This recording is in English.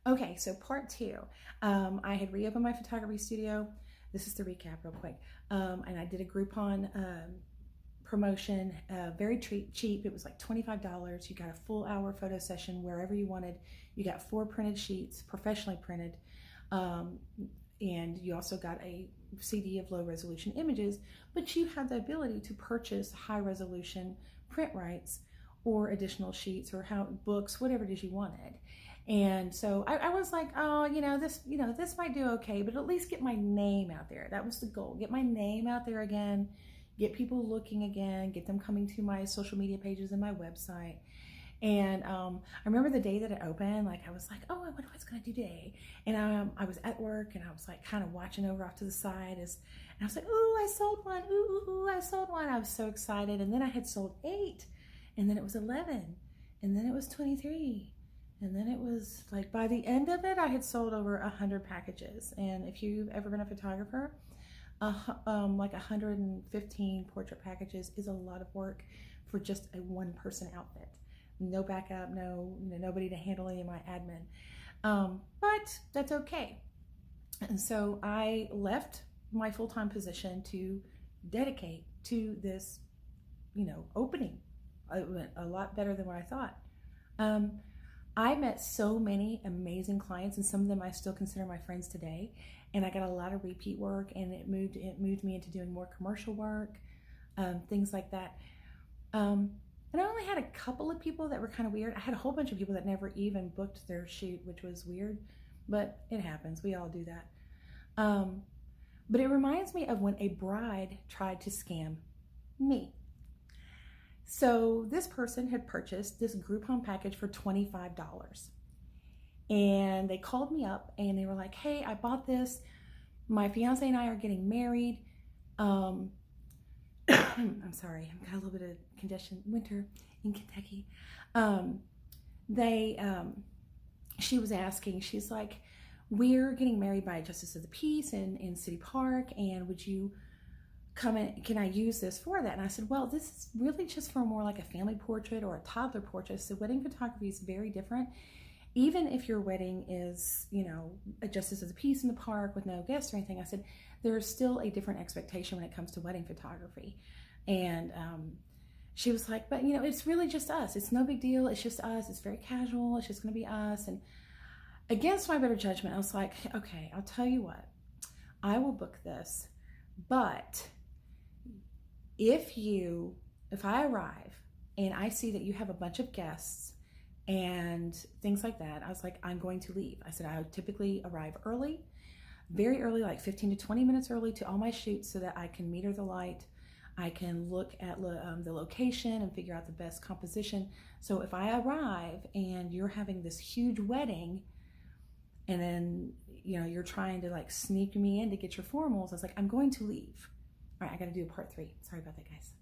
Okay, so part two. I had reopened my photography studio. This is the recap real quick. And I did a Groupon promotion, very cheap. It was like $25. You got a full hour photo session wherever you wanted. You got 4 printed sheets, professionally printed. And you also got a CD of low resolution images, but you had the ability to purchase high resolution print rights or additional sheets or books, whatever it is you wanted. And so I was like, oh, this might do okay, but at least get my name out there. That was the goal. Get my name out there again, get people looking again, get them coming to my social media pages and my website. And I remember the day that it opened, like I was like, oh, I wonder what it's gonna do today. And I was at work and I was like kind of watching over off to the side and I was like, ooh, I sold one, ooh, I sold one. I was so excited. And then I had sold 8, and then it was 11, and then it was 23. And then it was like, by the end of it, I had sold over 100 packages. And if you've ever been a photographer, like 115 portrait packages is a lot of work for just a one-person outfit. No backup, nobody to handle any of my admin. But that's okay. And so I left my full-time position to dedicate to this, opening. It went a lot better than what I thought. I met so many amazing clients, and some of them I still consider my friends today. And I got a lot of repeat work, and it moved me into doing more commercial work, things like that. And I only had a couple of people that were kind of weird. I had a whole bunch of people that never even booked their shoot, which was weird, but it happens. We all do that. But it reminds me of when a bride tried to scam me. So this person had purchased this Groupon package for $25. And they called me up and they were like, hey, I bought this. My fiance and I are getting married. I'm sorry, I've got a little bit of congestion, winter in Kentucky. She was asking, she's like, we're getting married by a Justice of the Peace in City Park, and would you come in, can I use this for that? And I said, well, this is really just for more like a family portrait or a toddler portrait. So wedding photography is very different. Even if your wedding is, a Justice of the Peace in the park with no guests or anything, I said, there's still a different expectation when it comes to wedding photography. And she was like, but it's really just us. It's no big deal. It's just us. It's very casual. It's just going to be us. And against my better judgment, I was like, okay, I'll tell you what, I will book this, but if I arrive and I see that you have a bunch of guests and things like that, I was like, I'm going to leave. I said, I would typically arrive early, very early, like 15 to 20 minutes early to all my shoots so that I can meter the light. I can look at the location and figure out the best composition. So if I arrive and you're having this huge wedding and then, you're trying to like sneak me in to get your formals, I was like, I'm going to leave. All right, I got to do a part 3. Sorry about that, guys.